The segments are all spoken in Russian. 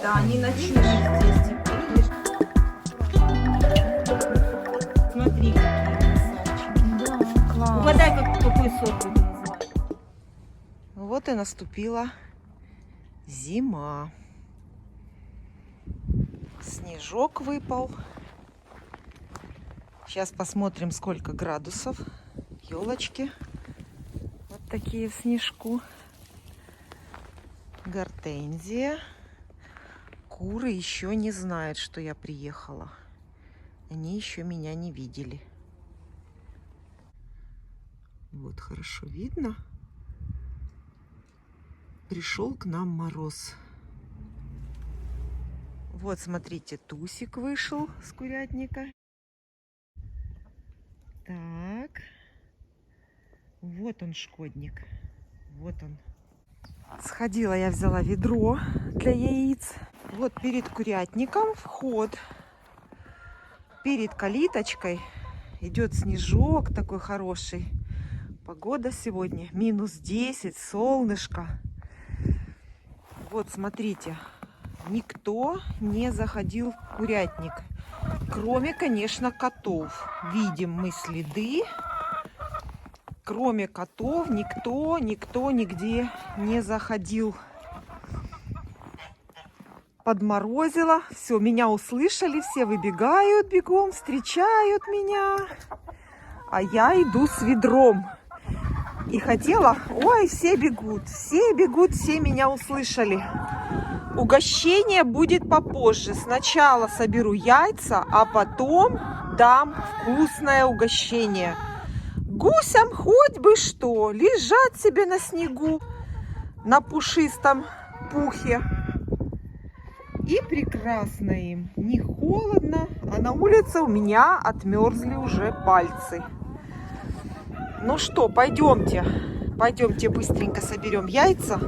Да, они ночные здесь теперь. Смотри, какие красавчики. Да, класс. Угадай, какой сорт это называется. Вот и наступила зима. Снежок выпал. Сейчас посмотрим, сколько градусов. Елочки вот такие в снежку. Гортензия. Куры еще не знают, что я приехала. Они еще меня не видели. Вот хорошо видно. Пришел к нам мороз. Вот, смотрите, Тусик вышел с курятника. Так. Вот он, шкодник. Вот он. Сходила, я взяла ведро для яиц. Вот перед курятником вход. Перед калиточкой идет снежок такой хороший. Погода сегодня минус 10, солнышко. Вот, смотрите, никто не заходил в курятник. Кроме, конечно, котов. Видим мы следы. Кроме котов никто нигде не заходил. Подморозило. Все, меня услышали, все выбегают бегом, встречают меня. А я иду с ведром. И хотела... Ой, все бегут, все меня услышали. Угощение будет попозже. Сначала соберу яйца, а потом дам вкусное угощение. Гусям хоть бы что, лежат себе на снегу, на пушистом пухе. И прекрасно им. Не холодно, а на улице у меня отмерзли уже пальцы. Ну что, пойдемте быстренько соберем яйца.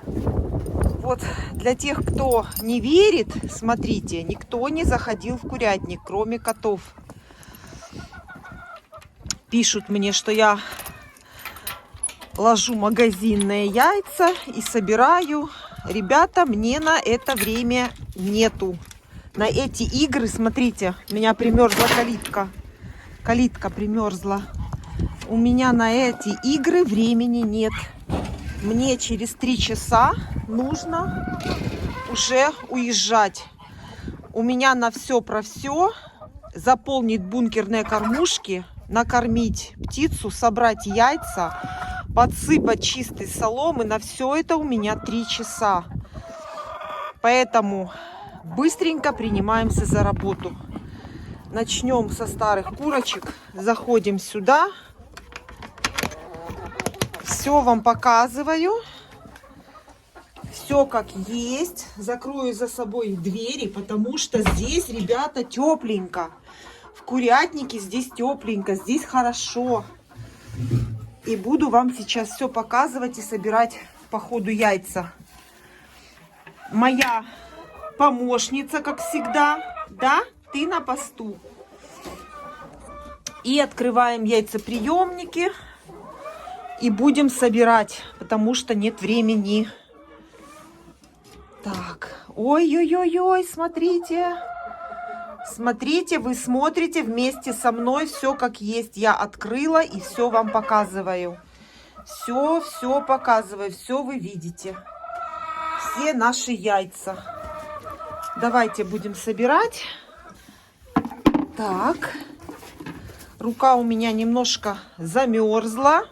Вот для тех, кто не верит, смотрите, никто не заходил в курятник, кроме котов. Пишут мне, что я ложу магазинные яйца и собираю. Ребята, мне на это время нету. На эти игры, смотрите, у меня примерзла калитка. Калитка примерзла. У меня на эти игры времени нет. Мне через 3 часа нужно уже уезжать. У меня на все про все заполнить бункерные кормушки, накормить птицу, собрать яйца, подсыпать чистой соломы. На все это у меня 3 часа. Поэтому быстренько принимаемся за работу. Начнем со старых курочек. Заходим сюда. Все вам показываю. Все как есть. Закрою за собой двери, потому что здесь, ребята, тепленько. В курятнике здесь тепленько, здесь хорошо. И буду вам сейчас все показывать и собирать по ходу яйца. Моя помощница, как всегда, да, ты на посту. И открываем яйцеприемники. И будем собирать, потому что нет времени. Так, ой-ой-ой-ой, смотрите. Смотрите, вы смотрите вместе со мной все как есть. Я открыла и все вам показываю. Все показываю, все вы видите. Все наши яйца. Давайте будем собирать. Так. Рука у меня немножко замерзла.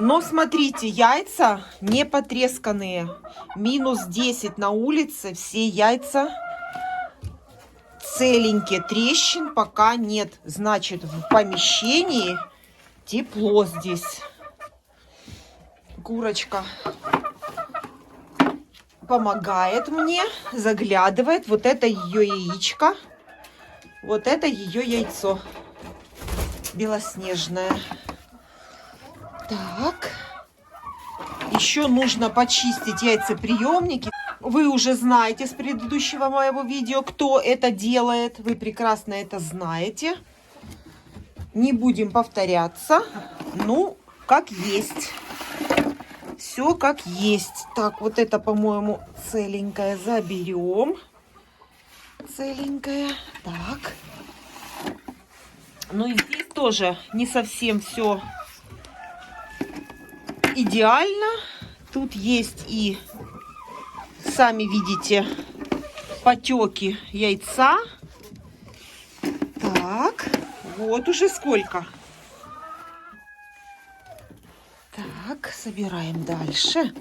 Но смотрите, яйца не потресканные. Минус 10 на улице. Все яйца целенькие. Трещин пока нет. Значит, в помещении тепло здесь. Курочка помогает мне. Заглядывает. Вот это ее яичко. Вот это ее яйцо. Белоснежное. Так, еще нужно почистить яйцеприемники. Вы уже знаете с предыдущего моего видео, кто это делает. Вы прекрасно это знаете. Не будем повторяться. Ну, как есть. Все как есть. Так, вот это, по-моему, целенькое заберем. Целенькое. Так. Ну и здесь тоже не совсем все идеально. Тут есть и, сами видите, потеки яйца. Так, вот уже сколько. Так, собираем дальше.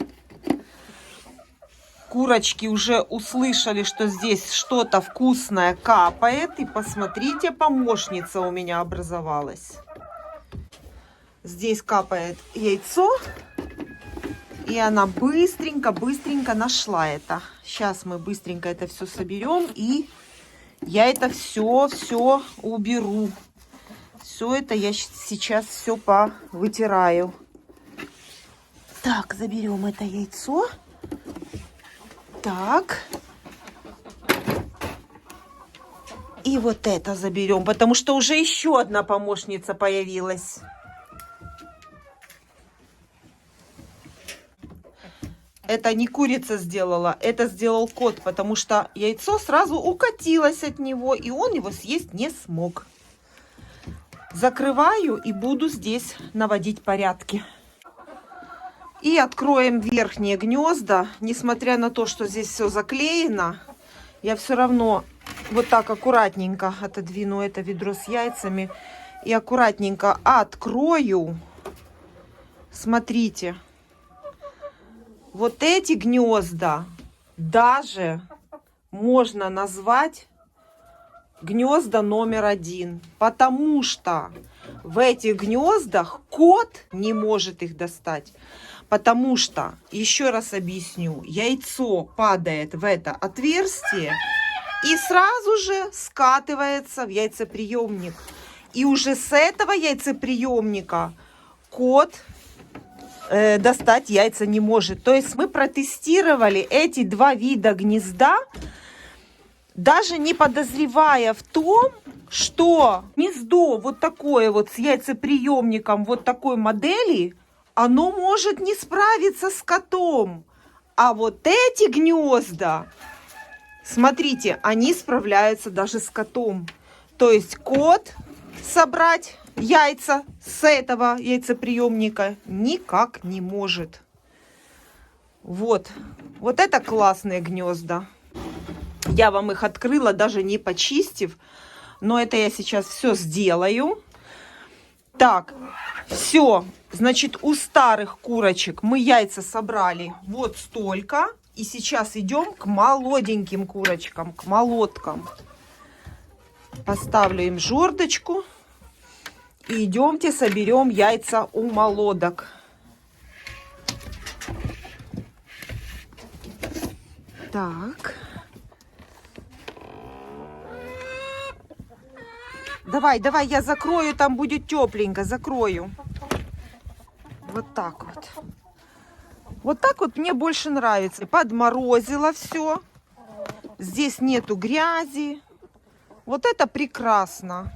Курочки уже услышали, что здесь что-то вкусное капает. И посмотрите, помощница у меня образовалась. Здесь капает яйцо. И она быстренько нашла это. Сейчас мы быстренько это все соберем. И я это все уберу. Все это я сейчас все повытираю. Так, заберем это яйцо. Так. И вот это заберем, потому что уже еще одна помощница появилась. Это не курица сделала, это сделал кот, потому что яйцо сразу укатилось от него, и он его съесть не смог. Закрываю и буду здесь наводить порядки. И откроем верхние гнезда. Несмотря на то, что здесь все заклеено, я все равно вот так аккуратненько отодвину это ведро с яйцами и аккуратненько открою. Смотрите. Вот эти гнезда даже можно назвать гнезда номер 1, потому что в этих гнездах кот не может их достать. Потому что, еще раз объясню, яйцо падает в это отверстие и сразу же скатывается в яйцеприемник. И уже с этого яйцеприемника кот достать яйца не может. То есть мы протестировали эти два вида гнезда, даже не подозревая в том, что гнездо вот такое вот с яйцеприемником вот такой модели, оно может не справиться с котом. А вот эти гнезда, смотрите, они справляются даже с котом. То есть кот собрать яйца с этого яйцеприемника никак не может. Вот. Вот это классные гнезда. Я вам их открыла, даже не почистив. Но это я сейчас все сделаю. Так, все. Значит, у старых курочек мы яйца собрали вот столько. И сейчас идем к молоденьким курочкам, к молоткам. Поставлю им жердочку. И идемте соберем яйца у молодок. Так. Давай, я закрою, там будет тепленько, закрою. Вот так вот. Вот так вот мне больше нравится. Подморозила все. Здесь нету грязи. Вот это прекрасно.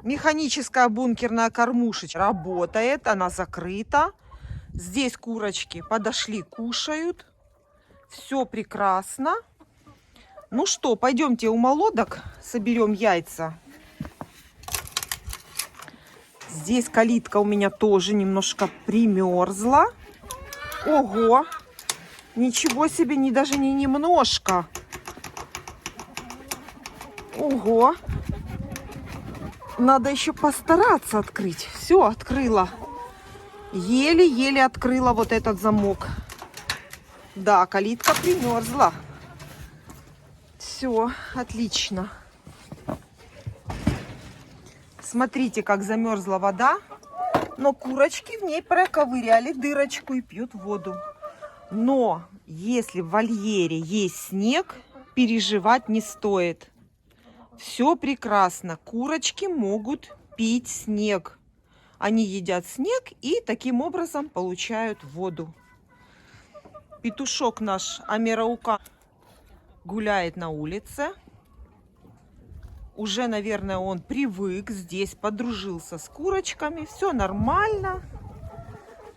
Механическая бункерная кормушечка работает, она закрыта. Здесь курочки подошли, кушают. Все прекрасно. Ну что, пойдемте у молодок соберем яйца. Здесь калитка у меня тоже немножко примерзла. Ого! Ничего себе, даже не немножко. Ого! Надо еще постараться открыть. Все, открыла. Еле-еле открыла вот этот замок. Да, калитка примерзла. Все, отлично. Смотрите, как замерзла вода. Но курочки в ней проковыряли дырочку и пьют воду. Но если в вольере есть снег, переживать не стоит. Все прекрасно. Курочки могут пить снег. Они едят снег и таким образом получают воду. Петушок наш Амераука гуляет на улице. Уже, наверное, он привык здесь, подружился с курочками. Все нормально.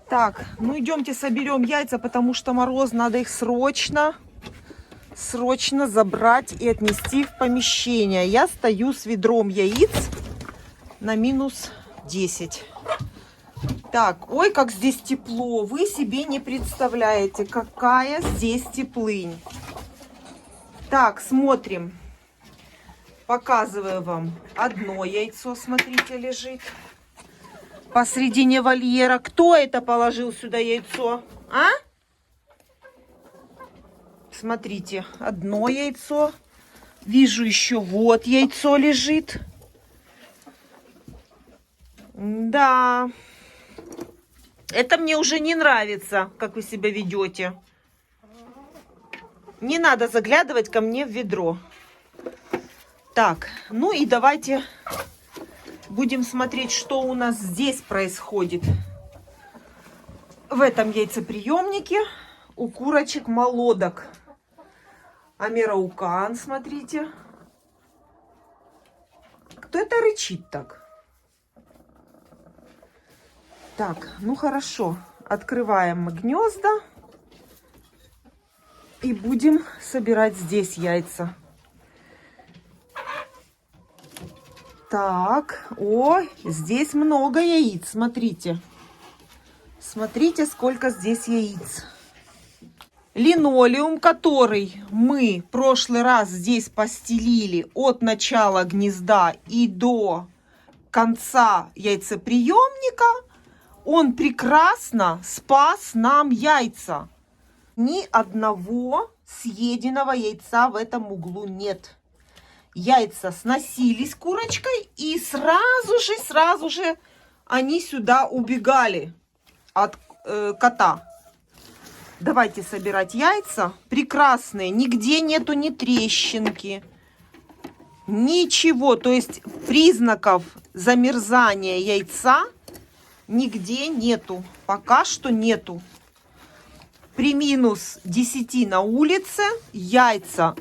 Так, ну идемте соберем яйца, потому что мороз, надо их срочно забрать и отнести в помещение. Я стою с ведром яиц на минус 10. Так, ой, как здесь тепло. Вы себе не представляете, какая здесь теплынь. Так, смотрим. Показываю вам. Одно яйцо, смотрите, лежит посредине вольера. Кто это положил сюда яйцо? А? Смотрите, одно яйцо. Вижу еще вот яйцо лежит. Да. Это мне уже не нравится, как вы себя ведете. Не надо заглядывать ко мне в ведро. Так, ну и давайте будем смотреть, что у нас здесь происходит. В этом яйцеприемнике у курочек молодок. Амераукан, смотрите. Кто это рычит так? Так, ну хорошо. Открываем мы гнезда. И будем собирать здесь яйца. Так, ой, здесь много яиц, смотрите. Смотрите, сколько здесь яиц. Линолеум, который мы в прошлый раз здесь постелили от начала гнезда и до конца яйцеприемника, он прекрасно спас нам яйца. Ни одного съеденного яйца в этом углу нет. Яйца сносились курочкой, и сразу же они сюда убегали от кота. Давайте собирать яйца. Прекрасные. Нигде нету ни трещинки, ничего. То есть признаков замерзания яйца нигде нету. Пока что нету. При минус 10 на улице яйца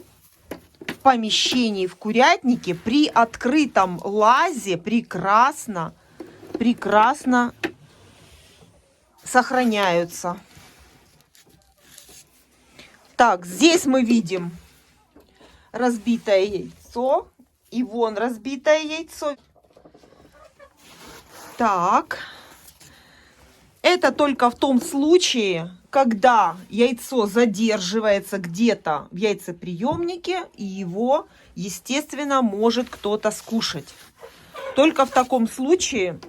в помещении, в курятнике, при открытом лазе прекрасно сохраняются. Так, здесь мы видим разбитое яйцо. И вон разбитое яйцо. Так. Это только в том случае, когда яйцо задерживается где-то в яйцеприемнике, и его, естественно, может кто-то скушать. Только в таком случае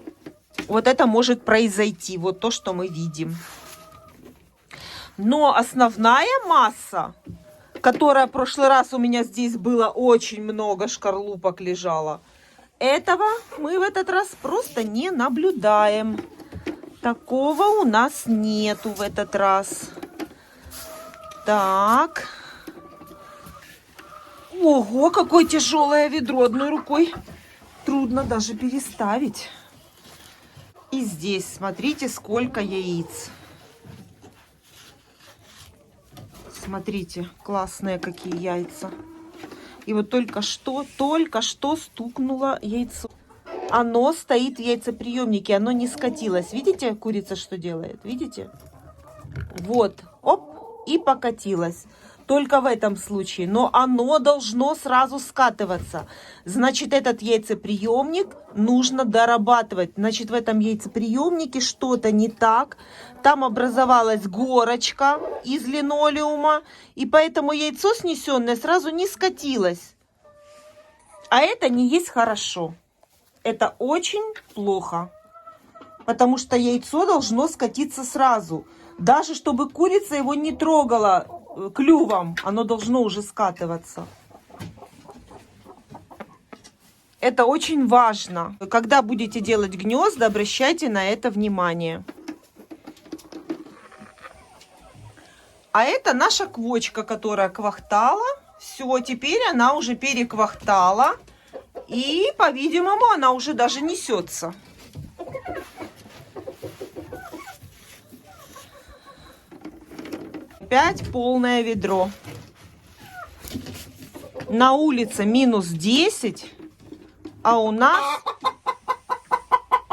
вот это может произойти. Вот то, что мы видим. Но основная масса, которая в прошлый раз у меня здесь было очень много шкарлупок лежало, этого мы в этот раз просто не наблюдаем. Такого у нас нету в этот раз. Так. Ого, какое тяжелое ведро. Одной рукой трудно даже переставить. И здесь, смотрите, сколько яиц. Смотрите, классные какие яйца. И вот только что стукнуло яйцо. Оно стоит в яйцеприемнике, оно не скатилось. Видите, курица что делает? Видите? Вот, оп, и покатилось. Только в этом случае. Но оно должно сразу скатываться. Значит, этот яйцеприемник нужно дорабатывать. Значит, в этом яйцеприемнике что-то не так. Там образовалась горочка из линолеума. И поэтому яйцо снесенное сразу не скатилось. А это не есть хорошо. Это очень плохо, потому что яйцо должно скатиться сразу. Даже чтобы курица его не трогала клювом, оно должно уже скатываться. Это очень важно. Когда будете делать гнезда, обращайте на это внимание. А это наша квочка, которая квахтала. Все, теперь она уже переквахтала. И, по-видимому, она уже даже несется. Опять полное ведро. На улице минус 10. А у нас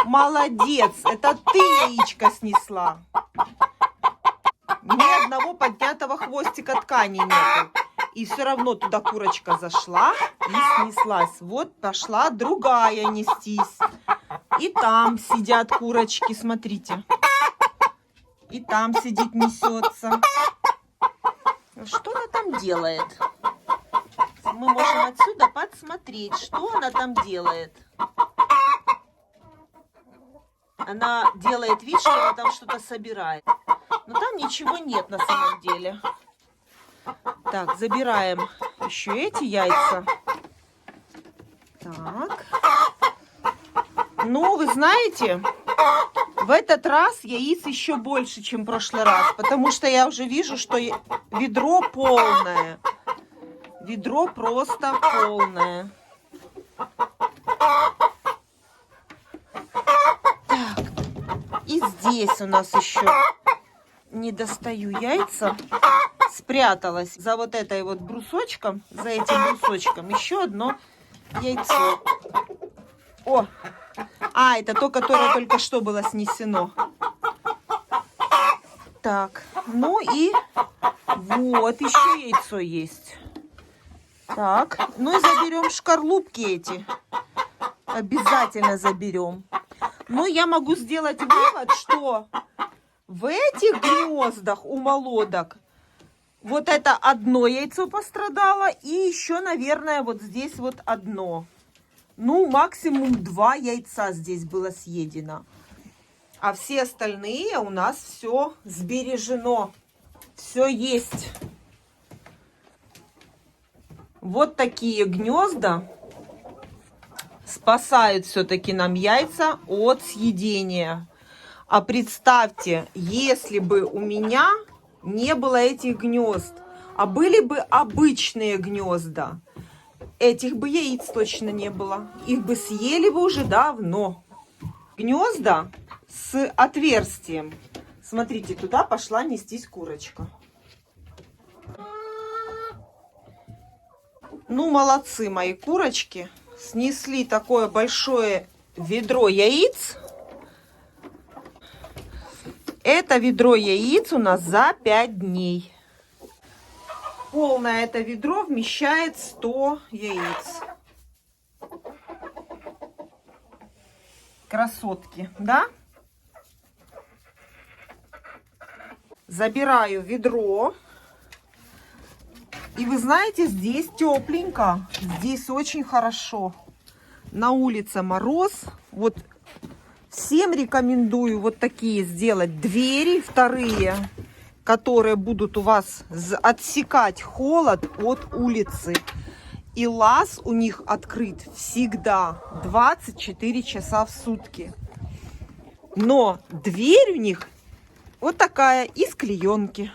молодец, это ты яичко снесла. Ни одного поднятого хвостика ткани нету. И все равно туда курочка зашла и снеслась. Вот пошла другая нестись. И там сидят курочки, смотрите. И там сидит, несется. Что она там делает? Мы можем отсюда подсмотреть, что она там делает. Она делает вид, что она там что-то собирает. Но там ничего нет на самом деле. Так, забираем еще эти яйца. Так. Ну, вы знаете, в этот раз яиц еще больше, чем в прошлый раз. Потому что я уже вижу, что ведро полное. Ведро просто полное. Так. И здесь у нас еще не достаю яйца. Спряталась за вот этой вот брусочком, за этим брусочком, еще одно яйцо. О! А, это то, которое только что было снесено. Так, ну и вот еще яйцо есть. Так, ну и заберем шкарлупки эти. Обязательно заберем. Но я могу сделать вывод, что в этих гнездах у молодок вот это одно яйцо пострадало. И еще, наверное, вот здесь вот одно. Ну, максимум 2 яйца здесь было съедено. А все остальные у нас все сбережено. Все есть. Вот такие гнезда спасают все-таки нам яйца от съедения. А представьте, если бы у меня не было этих гнезд, а были бы обычные гнезда, этих бы яиц точно не было. Их бы съели бы уже давно. Гнезда с отверстием. Смотрите, туда пошла нестись курочка. Ну, молодцы мои курочки. Снесли такое большое ведро яиц. Это ведро яиц у нас за 5 дней. Полное это ведро вмещает 100 яиц. Красотки, да? Забираю ведро. И вы знаете, здесь тепленько. Здесь очень хорошо. На улице мороз. Вот всем рекомендую вот такие сделать двери вторые, которые будут у вас отсекать холод от улицы. И лаз у них открыт всегда 24 часа в сутки. Но дверь у них вот такая из клеенки.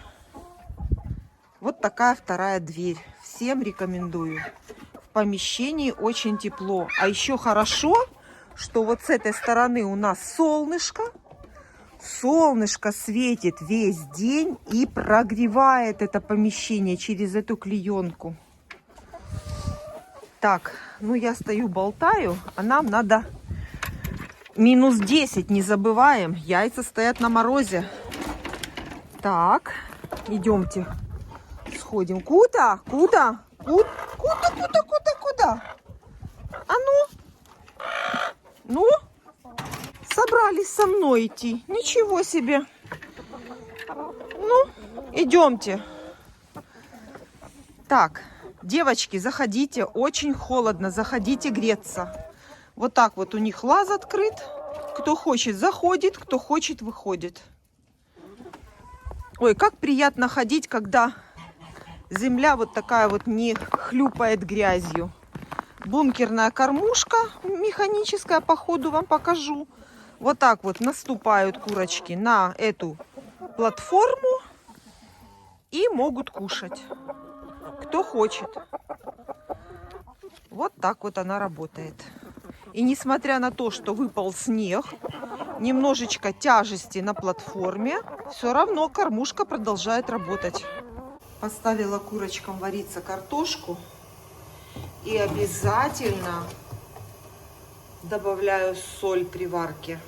Вот такая вторая дверь. Всем рекомендую. В помещении очень тепло. А еще хорошо, что вот с этой стороны у нас солнышко. Солнышко светит весь день и прогревает это помещение через эту клеенку. Так, ну я стою, болтаю, а нам надо минус 10, не забываем. Яйца стоят на морозе. Так, идемте. Сходим. Куда? Куда? Куда? А ну? Ну? Собрались со мной идти. Ничего себе. Ну, идемте. Так, девочки, заходите. Очень холодно. Заходите греться. Вот так вот у них лаз открыт. Кто хочет, заходит. Кто хочет, выходит. Ой, как приятно ходить, когда земля вот такая вот не хлюпает грязью. Бункерная кормушка механическая, по ходу вам покажу. Вот так вот наступают курочки на эту платформу и могут кушать. Кто хочет. Вот так вот она работает. И несмотря на то, что выпал снег, немножечко тяжести на платформе, все равно кормушка продолжает работать. Поставила курочкам вариться картошку. И обязательно добавляю соль при варке.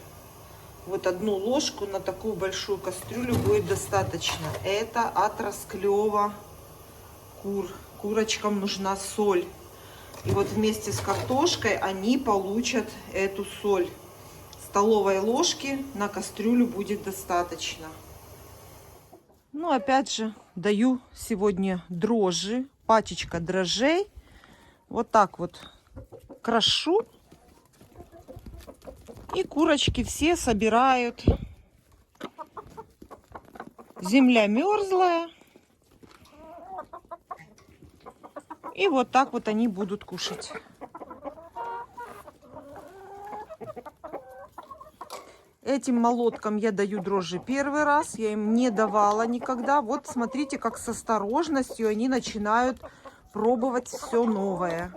Вот 1 ложку на такую большую кастрюлю будет достаточно. Это от расклева кур. Курочкам нужна соль. И вот вместе с картошкой они получат эту соль. Столовой ложки на кастрюлю будет достаточно. Ну, опять же, даю сегодня дрожжи. Пачечка дрожжей. Вот так вот крошу. И курочки все собирают. Земля мерзлая. И вот так вот они будут кушать. Этим молоткам я даю дрожжи первый раз. Я им не давала никогда. Вот смотрите, как с осторожностью они начинают пробовать все новое.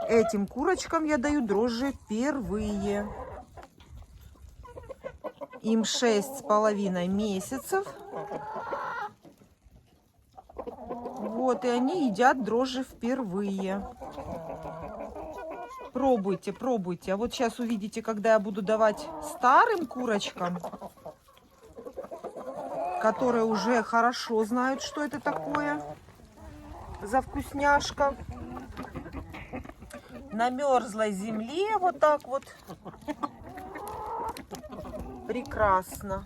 Этим курочкам я даю дрожжи впервые. Им 6,5 месяцев. Вот, и они едят дрожжи впервые. Пробуйте, пробуйте. А вот сейчас увидите, когда я буду давать старым курочкам, которые уже хорошо знают, что это такое за вкусняшка. На мерзлой земле вот так вот. Прекрасно.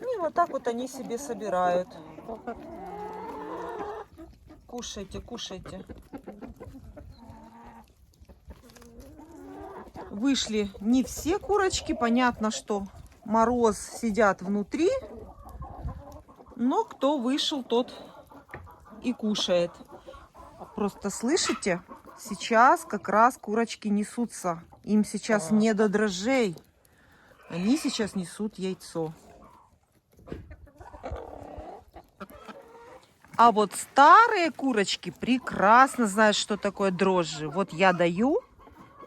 И вот так вот они себе собирают. Кушайте, кушайте. Вышли не все курочки. Понятно, что мороз, сидят внутри. Но кто вышел, тот и кушает. Просто слышите? Сейчас как раз курочки несутся. Им сейчас не до дрожжей. Они сейчас несут яйцо. А вот старые курочки прекрасно знают, что такое дрожжи. Вот я даю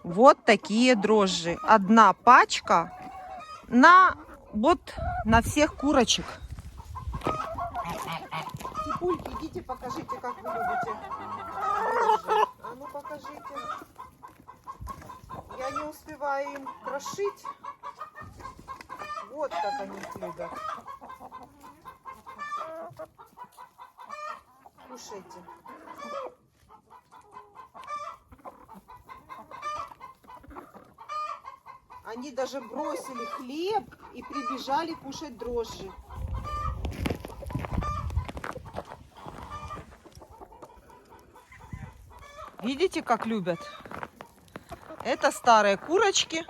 вот такие дрожжи. 1 пачка на всех курочек. Пульки, идите, покажите, как вы любите дрожжи. А ну покажите. Я не успеваю им крошить. Вот как они их любят. Кушайте. Они даже бросили хлеб и прибежали кушать дрожжи. Видите, как любят? Это старые курочки.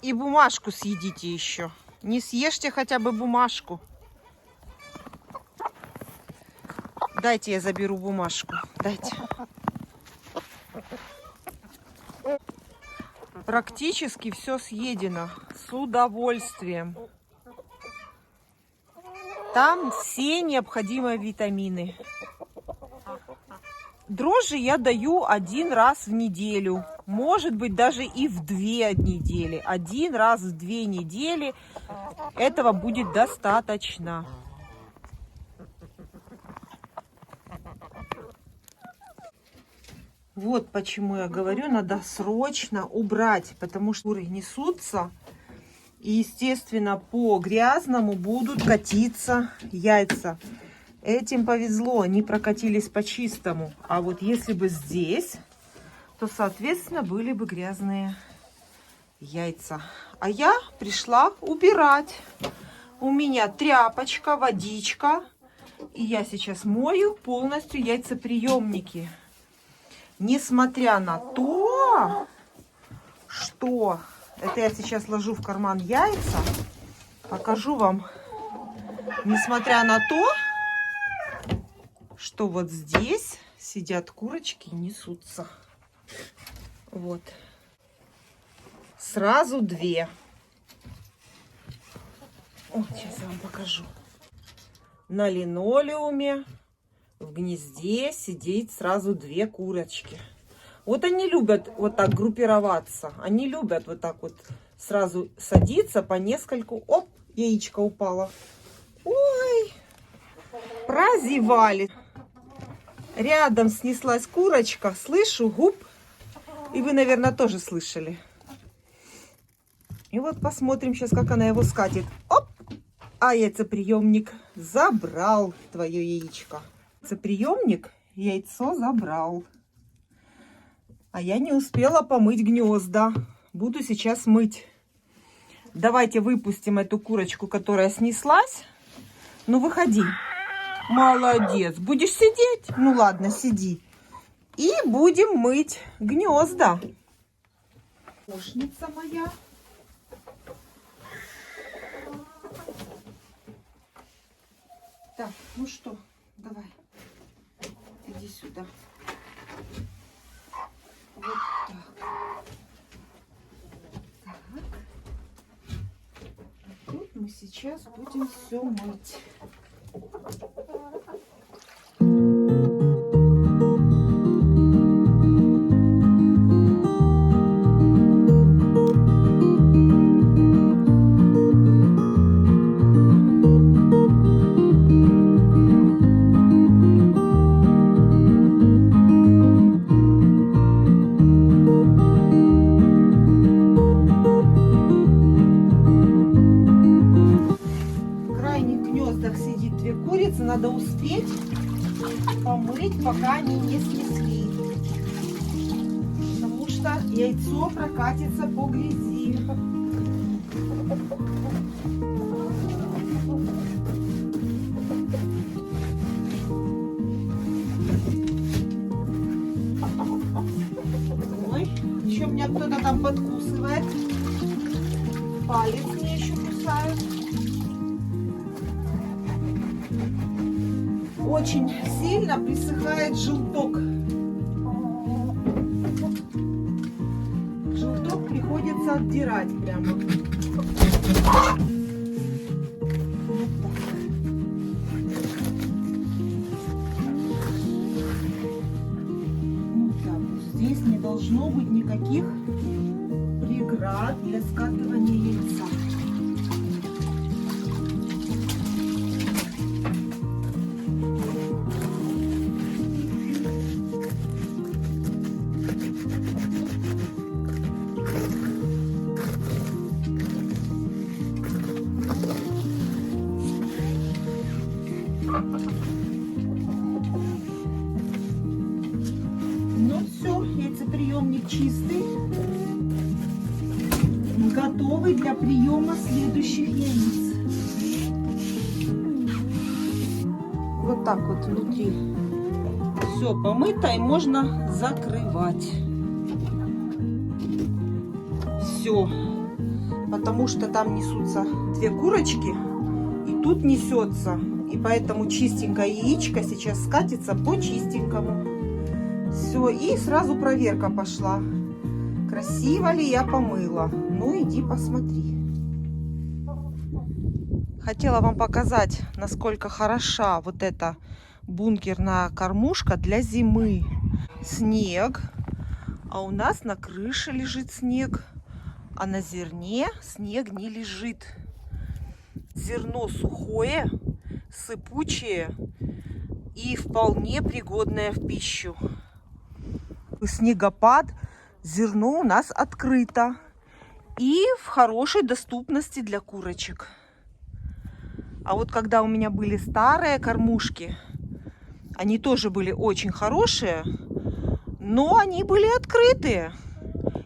И бумажку съедите еще. Не съешьте хотя бы бумажку. Дайте я заберу бумажку. Дайте. Практически все съедено. С удовольствием. Там все необходимые витамины. Дрожжи я даю 1 раз в неделю. Может быть, даже и в 2 недели. 1 раз в 2 недели. Этого будет достаточно. Вот почему я говорю, надо срочно убрать, потому что куры несутся. И, естественно, по грязному будут катиться яйца. Этим повезло, они прокатились по чистому. А вот если бы здесь, то, соответственно, были бы грязные яйца. А я пришла убирать. У меня тряпочка, водичка. И я сейчас мою полностью яйцеприемники. Несмотря на то, что... Это я сейчас ложу в карман яйца. Покажу вам. Несмотря на то, что вот здесь сидят курочки и несутся. Вот. Сразу 2. Вот, сейчас я вам покажу. На линолеуме в гнезде сидит сразу 2 курочки. Вот они любят вот так группироваться. Они любят вот так вот сразу садиться по нескольку. Оп, яичко упало. Ой, прозевали. Рядом снеслась курочка. Слышу губ. И вы, наверное, тоже слышали. И вот посмотрим сейчас, как она его скатит. Оп! А яйцеприемник забрал твое яичко. Яйцеприемник яйцо забрал. А я не успела помыть гнезда. Буду сейчас мыть. Давайте выпустим эту курочку, которая снеслась. Ну, выходи. Молодец. Будешь сидеть? Ну, ладно, сиди. И будем мыть гнезда. Помощница моя. Так, ну что, давай. Иди сюда. Вот так. Так. А тут мы сейчас будем все мыть. Надо успеть помыть, пока они не снесли. Потому что яйцо прокатится по грязи. Ой, еще меня кто-то там подкусывает. Палец мне еще кусают. Очень сильно присыхает желток. Желток приходится отдирать прямо. Вот так вот. Здесь не должно быть никаких преград для скатывания яйца. Ну все, яйцеприемник чистый, готовый для приема следующих яиц. Вот так вот внутри все помыто и можно закрывать. Все, потому что там несутся две курочки и тут несется. И поэтому чистенькое яичко сейчас скатится по чистенькому. Все, и сразу проверка пошла. Красиво ли я помыла? Ну, иди посмотри. Хотела вам показать, насколько хороша вот эта бункерная кормушка для зимы. Снег. А у нас на крыше лежит снег. А на зерне снег не лежит. Зерно сухое, сыпучее и вполне пригодное в пищу. Снегопад, зерно у нас открыто и в хорошей доступности для курочек. А вот когда у меня были старые кормушки, они тоже были очень хорошие, но они были открытые.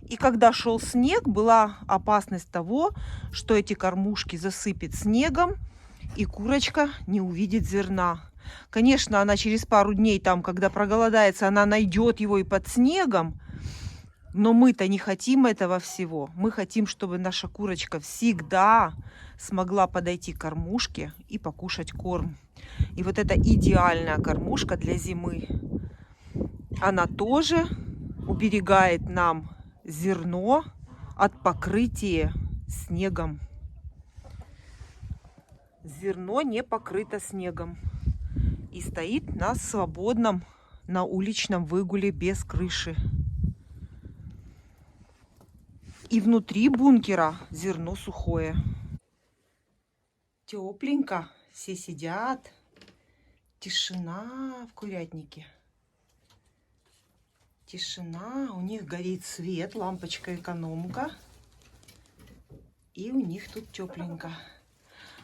И когда шел снег, была опасность того, что эти кормушки засыпет снегом, и курочка не увидит зерна. Конечно, она через пару дней, там, когда проголодается, она найдет его и под снегом. Но мы-то не хотим этого всего. Мы хотим, чтобы наша курочка всегда смогла подойти к кормушке и покушать корм. И вот это идеальная кормушка для зимы. Она тоже уберегает нам зерно от покрытия снегом. Зерно не покрыто снегом и стоит на свободном, на уличном выгуле без крыши. И внутри бункера зерно сухое. Тепленько, все сидят. Тишина в курятнике. тишина. У них горит свет, лампочка-экономка. И у них тут тепленько.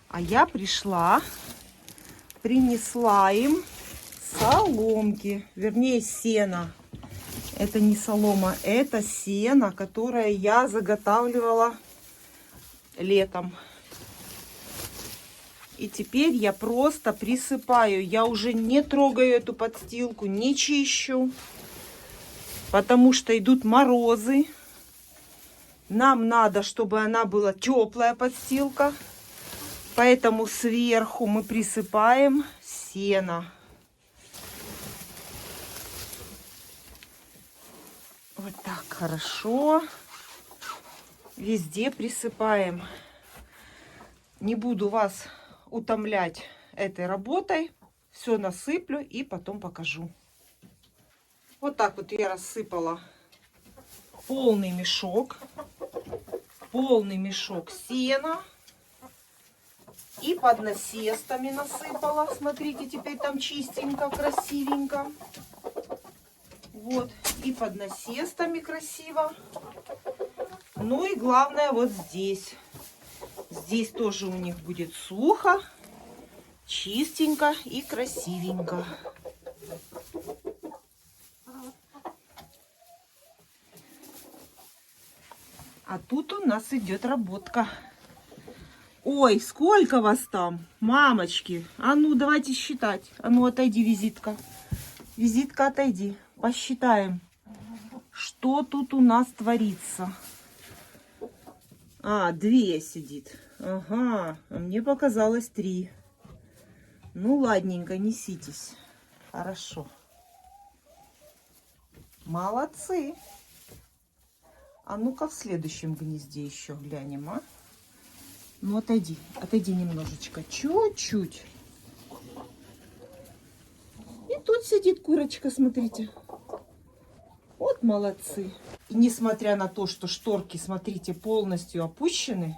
А я пришла, принесла им соломки, вернее сено. Это не солома, это сено, которое я заготавливала летом. И теперь я просто присыпаю. Я уже не трогаю эту подстилку, не чищу, потому что идут морозы. Нам надо, чтобы она была теплая подстилка. Поэтому сверху мы присыпаем сено. Вот так хорошо. Везде присыпаем. Не буду вас утомлять этой работой. Все насыплю и потом покажу. Вот так вот я рассыпала полный мешок сена. И под насестами насыпала. Смотрите, теперь там чистенько, красивенько. Вот. И под насестами красиво. Ну и главное вот здесь. Здесь тоже у них будет сухо, чистенько и красивенько. А тут у нас идет работка. Ой, сколько вас там, мамочки. А ну, давайте считать. А ну, отойди, визитка. Визитка, отойди. Посчитаем, что тут у нас творится. А, 2 сидит. Ага, а мне показалось 3. Ну, ладненько, неситесь. Хорошо. Молодцы. А ну-ка в следующем гнезде еще глянем, а? Ну, отойди, отойди немножечко, чуть-чуть. И тут сидит курочка, смотрите. Вот молодцы. И несмотря на то, что шторки, смотрите, полностью опущены,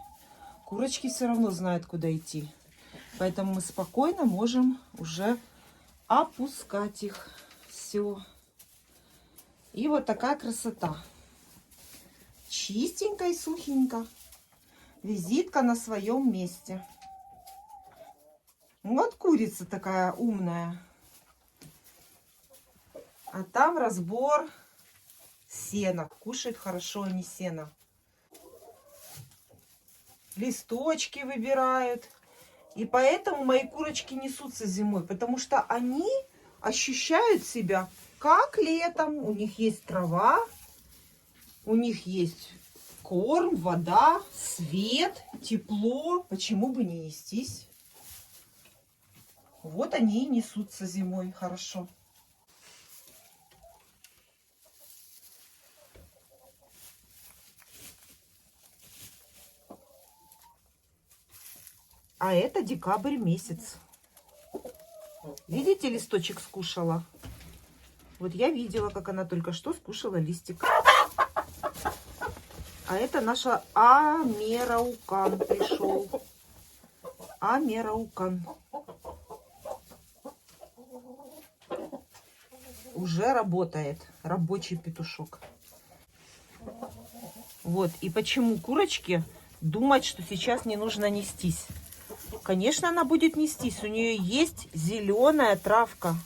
курочки все равно знают, куда идти. Поэтому мы спокойно можем уже опускать их. Все. И вот такая красота. Чистенько и сухенько. Визитка на своем месте. Вот курица такая умная. А там разбор сена. Кушает хорошо они сено. Листочки выбирают. И поэтому мои курочки несутся зимой. Потому что они ощущают себя как летом. У них есть трава. У них есть корм, вода, свет, тепло. Почему бы не нестись? Вот они и несутся зимой хорошо. А это декабрь месяц. Видите, листочек скушала? Вот я видела, как она только что скушала листик. А это наша Амераукан пришел. Амераукан. Уже работает. Рабочий петушок. Вот. И почему курочке думать, что сейчас не нужно нестись? Конечно, она будет нестись. У нее есть зеленая травка.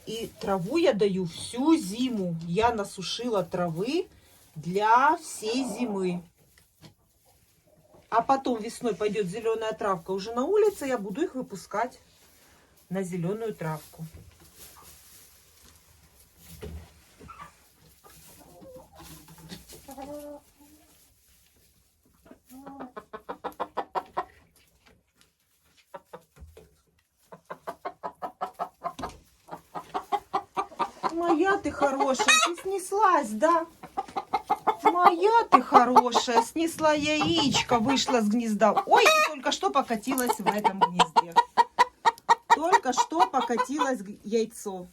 И траву я даю всю зиму. Я насушила травы для всей зимы. А потом весной пойдет зеленая травка. Уже на улице я буду их выпускать на зеленую травку. Моя ты хорошая, ты снеслась, да? Моя ты хорошая, снесла яичко, вышла с гнезда. Ой, и только что покатилась в этом гнезде. Только что покатилось яйцо.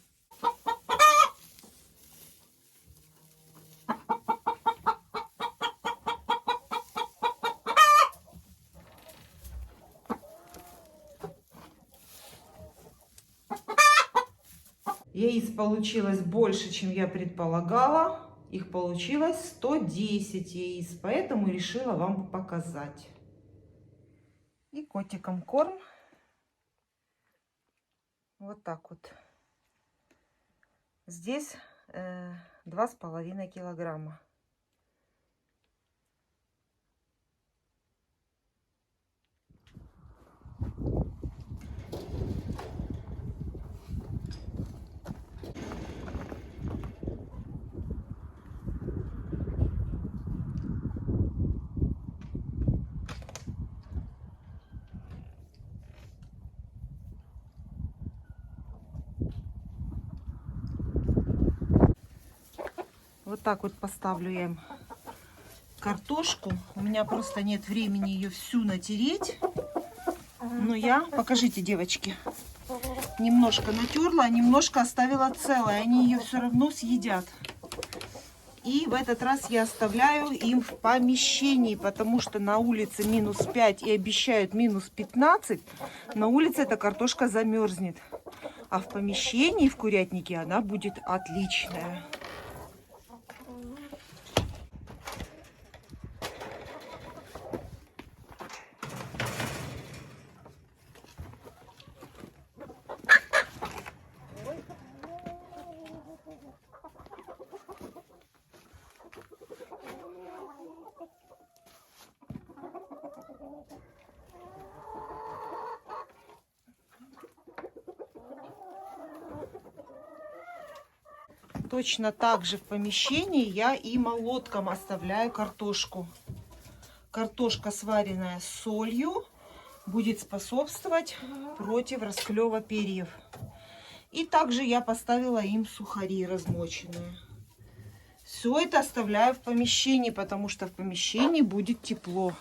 Яиц получилось больше, чем я предполагала. Их получилось 110 яиц, поэтому решила вам показать. И котикам корм. Вот так вот. Здесь 2,5 килограмма. Вот так вот поставлю я им картошку. У меня просто нет времени ее всю натереть. Но я, покажите, девочки, немножко натерла, а немножко оставила целой. Они ее все равно съедят. И в этот раз я оставляю им в помещении, потому что на улице минус 5 и обещают минус 15. На улице эта картошка замерзнет. А в помещении, в курятнике, она будет отличная. Точно так же в помещении я и молотком оставляю картошку. Картошка, сваренная с солью, будет способствовать против расклева перьев. И также я поставила им сухари размоченные. Все это оставляю в помещении, потому что в помещении будет тепло.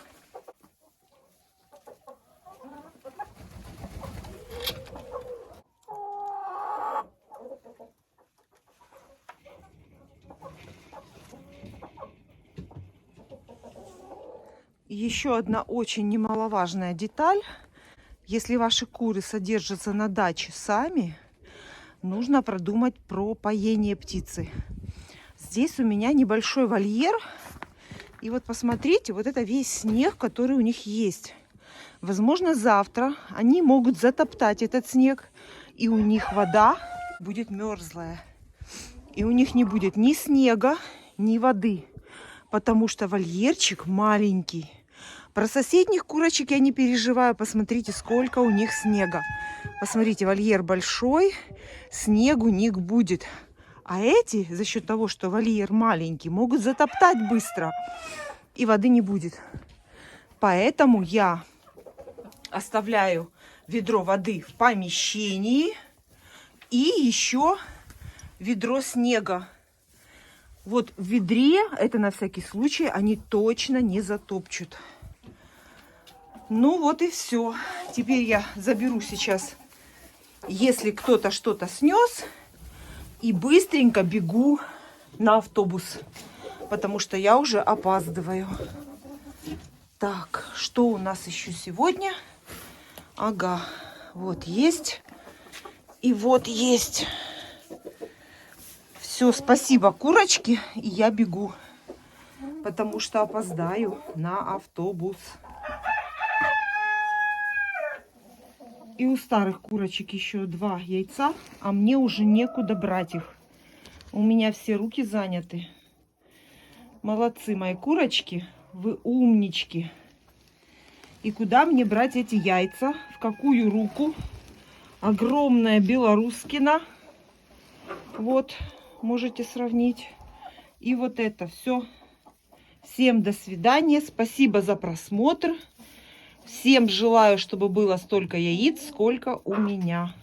Еще одна очень немаловажная деталь. Если ваши куры содержатся на даче сами, нужно продумать про поение птицы. Здесь у меня небольшой вольер. И вот посмотрите, вот это весь снег, который у них есть. Возможно, завтра они могут затоптать этот снег, и у них вода будет мерзлая. И у них не будет ни снега, ни воды, потому что вольерчик маленький. Про соседних курочек я не переживаю. Посмотрите, сколько у них снега. Посмотрите, вольер большой, снегу у них будет. А эти, за счет того, что вольер маленький, могут затоптать быстро. И воды не будет. Поэтому я оставляю ведро воды в помещении. И еще ведро снега. Вот в ведре, это на всякий случай, они точно не затопчут. Ну вот и все. Теперь я заберу сейчас, если кто-то что-то снес, и быстренько бегу на автобус, потому что я уже опаздываю. Так, что у нас еще сегодня? Ага, вот есть. И вот есть. Все, спасибо, курочки, и я бегу, потому что опоздаю на автобус. И у старых курочек еще 2 яйца, а мне уже некуда брать их. У меня все руки заняты. Молодцы мои курочки, вы умнички. И куда мне брать эти яйца? В какую руку? Огромная белорускина. Вот, можете сравнить. И вот это все. Всем до свидания. Спасибо за просмотр. Всем желаю, чтобы было столько яиц, сколько у меня.